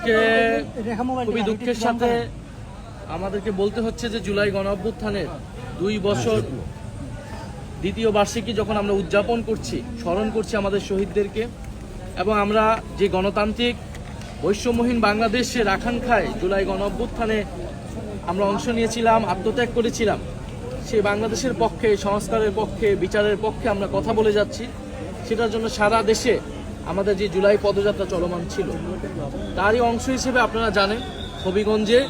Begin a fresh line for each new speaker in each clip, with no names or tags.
আজকে খুবই দুঃখের সাথে আমাদেরকে বলতে হচ্ছে যে জুলাই গণঅভ্যুত্থানের 2 বছর দ্বিতীয় বার্ষিকী যখন আমরা উদযাপন করছি, স্মরণ করছি আমাদের শহীদদেরকে, এবং আমরা যে গণতান্ত্রিক বৈষম্যহীন বাংলাদেশে আকাঙ্ক্ষায় জুলাই গণঅভ্যুত্থানে আমরা অংশ নিয়েছিলাম, আত্মত্যাগ করেছিলাম, সেই বাংলাদেশের পক্ষে, সংস্কারের পক্ষে, বিচারের পক্ষে আমরা কথা বলে যাচ্ছি। সেটার জন্য সারা দেশে আমাদের যে জুলাই পদযাত্রা চলমান ছিল, তারই অংশ হিসেবে আপনারা জানেন হবিগঞ্জে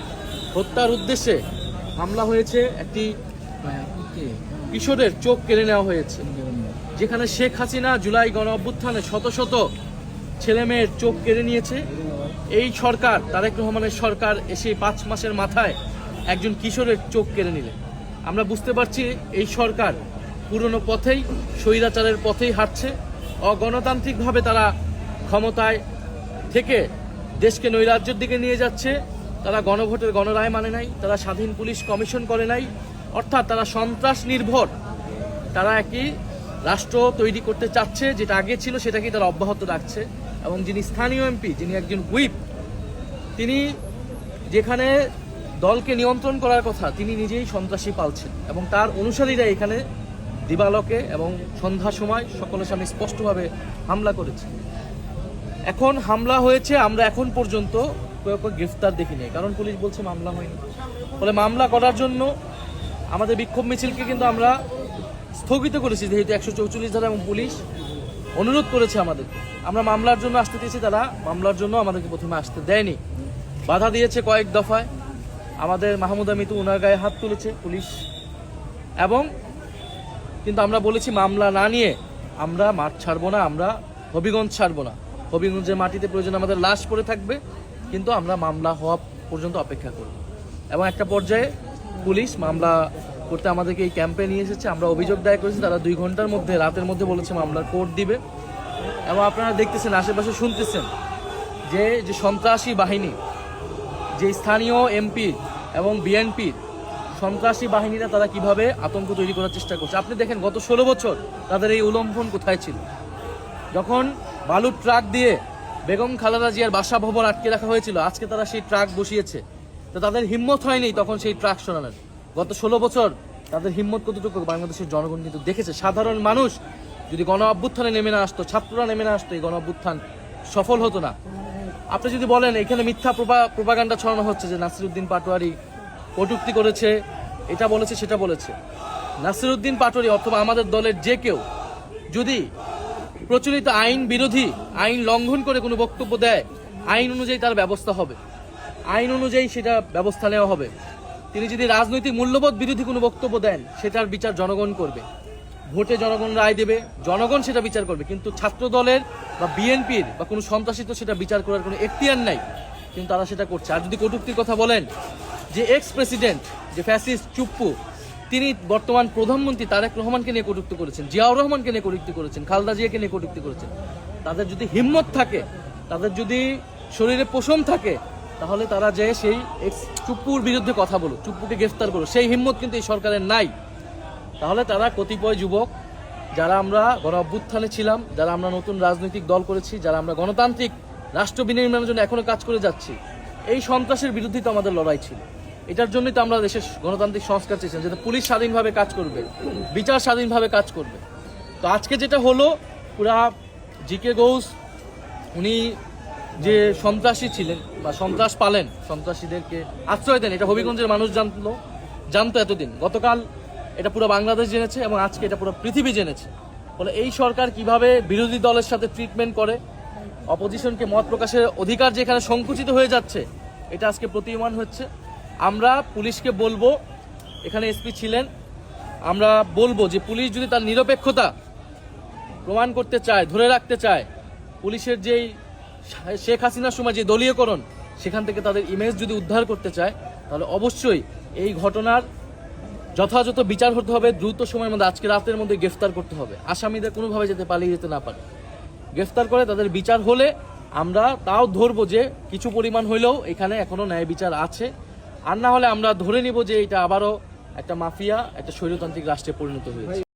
হত্যার উদ্দেশ্যে হামলা হয়েছে। একটি কিশোরের চোখ কেড়ে নেওয়া হয়েছে, যেখানে শেখ হাসিনা জুলাই গণঅভ্যুত্থানে শত শত ছেলেমেয়ের চোখ কেড়ে নিয়েছে। এই সরকার, তারেক রহমানের সরকার, এসে 5 মাসের মাথায় একজন কিশোরের চোখ কেড়ে নিলেন। আমরা বুঝতে পারছি এই সরকার পুরনো পথেই, স্বৈরাচারের পথেই হাঁটছে। অগণতান্ত্রিকভাবে তারা ক্ষমতায় থেকে দেশকে নৈরাজ্যের দিকে নিয়ে যাচ্ছে। তারা গণভোটের গণরায় মানে নাই, তারা স্বাধীন পুলিশ কমিশন করে নাই, অর্থাৎ তারা সন্ত্রাস নির্ভর তারা একই রাষ্ট্র তৈরি করতে চাচ্ছে। যেটা আগে ছিল সেটাকেই তারা অব্যাহত রাখছে। এবং যিনি স্থানীয় এমপি, যিনি একজন হুইপ, তিনি যেখানে দলকে নিয়ন্ত্রণ করার কথা, তিনি নিজেই সন্ত্রাসী পালছেন, এবং তার অনুসারীরা এখানে দিবালোকে এবং সন্ধ্যার সময় সকলের সামনে স্পষ্টভাবে হামলা করেছে। এখন হামলা হয়েছে, আমরা এখন পর্যন্ত গ্রেফতার দেখিনি, কারণ পুলিশ বলছে মামলা হয়নি। ফলে মামলা করার জন্য আমাদের বিক্ষোভ মিছিলকে কিন্তু আমরা স্থগিত করেছি, যেহেতু 144 ধারা এবং পুলিশ অনুরোধ করেছে আমাদেরকে। আমরা মামলার জন্য আসতে দিয়েছি, তারা মামলার জন্য আমাদেরকে প্রথমে আসতে দেয়নি, বাধা দিয়েছে কয়েক দফায়। আমাদের মাহমুদা মিতু, ওনার গায়ে হাত তুলেছে পুলিশ, এবং কিন্তু আমরা বলেছি মামলা না নিয়ে আমরা মাঠ ছাড়বো না, আমরা হবিগঞ্জ ছাড়বো না। হবিগঞ্জের মাটিতে প্রয়োজন আমাদের লাশ পড়ে থাকবে, কিন্তু আমরা মামলা হওয়া পর্যন্ত অপেক্ষা করব। এবং একটা পর্যায়ে পুলিশ মামলা করতে আমাদেরকে এই ক্যাম্পে নিয়ে এসেছে। আমরা অভিযোগ দায়ের করেছি, তারা 2 ঘন্টার মধ্যে, রাতের মধ্যে বলেছে মামলার কোর্ট দিবে। এবং আপনারা দেখতেছেন, আশেপাশে শুনতেছেন যে সন্ত্রাসী বাহিনী, যে স্থানীয় এমপি এবং বিএনপির সন্ত্রাসী বাহিনীরা তারা কিভাবে আতঙ্ক তৈরি করার চেষ্টা করছে। আপনি দেখেন গত 16 বছর তাদের এই উলম্ফন কোথায় ছিল। যখন বালুর ট্রাক দিয়ে বেগম খালেদা জিয়ার বাসভবন আটকে রাখা হয়েছিল, আজকে তারা সেই ট্রাক বসিয়েছে, তো তাদের হিম্মত হয়নি তখন সেই ট্রাক সরানোর। গত 16 বছর তাদের হিম্মত কতটুকু বাংলাদেশের জনগণ কিন্তু দেখেছে। সাধারণ মানুষ যদি গণ অভ্যুত্থানে নেমে না আসতো, ছাত্ররা নেমে না আসতো, এই গণ অভ্যুত্থান সফল হতো না। আপনি যদি বলেন এখানে মিথ্যা প্রোপাগান্ডা ছড়ানো হচ্ছে যে নাসিরউদ্দিন পাটোয়ারি কটূক্তি করেছে, এটা বলেছে, সেটা বলেছে, নাসিরউদ্দিন পাটোয়ারি অথবা আমাদের দলের যে কেউ যদি প্রচলিত আইন বিরোধী, আইন লঙ্ঘন করে কোনো বক্তব্য দেয়, আইন অনুযায়ী তার ব্যবস্থা হবে, আইন অনুযায়ী সেটা ব্যবস্থা নেওয়া হবে। তিনি যদি রাজনৈতিক মূল্যবোধ বিরোধী কোনো বক্তব্য দেন, সেটার বিচার জনগণ করবে, ভোটে জনগণ রায় দেবে, জনগণ সেটা বিচার করবে। কিন্তু ছাত্র দলের বা বিএনপির বা কোনো সন্ত্রাসিত সেটা বিচার করার কোনো এখতিয়ার নাই, কিন্তু তারা সেটা করছে। আর যদি কটূক্তির কথা বলেন, যে এক্স প্রেসিডেন্ট, যে ফ্যাসিস্ট চুপ্পু, তিনি বর্তমান প্রধানমন্ত্রী তারেক রহমানকে নিয়ে কটূক্তি করেছেন, জিয়াউর রহমানকে নিয়ে কটূক্তি করেছেন, খালেদা জিয়াকে নিয়ে কটূক্তি করেছেন। তাদের যদি হিম্মত থাকে, তাদের যদি শরীরে পোষণ থাকে, তাহলে তারা যে সেই এক্স চুপ্পুর বিরুদ্ধে কথা বলুক, চুপ্পুকে গ্রেফতার করুক। সেই হিম্মত কিন্তু এই সরকারের নাই। তাহলে তারা কতিপয় যুবক, যারা আমরা গণ অভ্যুত্থানে ছিলাম, যারা আমরা নতুন রাজনৈতিক দল করেছি, যারা আমরা গণতান্ত্রিক রাষ্ট্র বিনির্মাণের জন্য এখনো কাজ করে যাচ্ছি, এই সন্ত্রাসের বিরুদ্ধে তো আমাদের লড়াই ছিল। এটার জন্যই তো আমরা দেশের গণতান্ত্রিক সংস্কার চেয়েছিলাম, যাতে পুলিশ স্বাধীনভাবে কাজ করবে, বিচার স্বাধীনভাবে কাজ করবে। তো আজকে যেটা হলো, পুরা জিকে গৌস উনি যে সন্ত্রাসী ছিলেন বা সন্ত্রাস পালেন, সন্ত্রাসীদেরকে আশ্রয় দেন, এটা হবিগঞ্জের মানুষ জানতো এতদিন। গতকাল এটা পুরো বাংলাদেশ জেনেছে এবং আজকে এটা পুরো পৃথিবী জেনেছে। ফলে এই সরকার কিভাবে বিরোধী দলের সাথে ট্রিটমেন্ট করে, অপোজিশনকে মত প্রকাশের অধিকার যেখানে সংকুচিত হয়ে যাচ্ছে, এটা আজকে প্রতীয়মান হচ্ছে। আমরা পুলিশকে বলবো, এখানে এসপি ছিলেন, আমরা বলবো যে পুলিশ যদি তার নিরপেক্ষতা প্রমাণ করতে চায়, ধরে রাখতে চায়, পুলিশের যেই শেখ হাসিনার সময় যে দলীয়করণ, সেখান থেকে তাদের ইমেজ যদি উদ্ধার করতে চায়, তাহলে অবশ্যই এই ঘটনার যথাযথ বিচার হতে হবে। দ্রুত সময়ের মধ্যে, আজকে রাতের মধ্যে গ্রেফতার করতে হবে। আসামিদের কোনোভাবে যাতে পালিয়ে যেতে না পারে, গ্রেফতার করে তাদের বিচার হলে আমরা তাও ধরবো যে কিছু পরিমাণ হইলেও এখানে এখনো ন্যায় বিচার আছে। আর না হলে আমরা ধরে নিব যে এটা আবারও একটা মাফিয়া, একটা স্বৈরতান্ত্রিক রাষ্ট্রে পরিণত হয়েছে।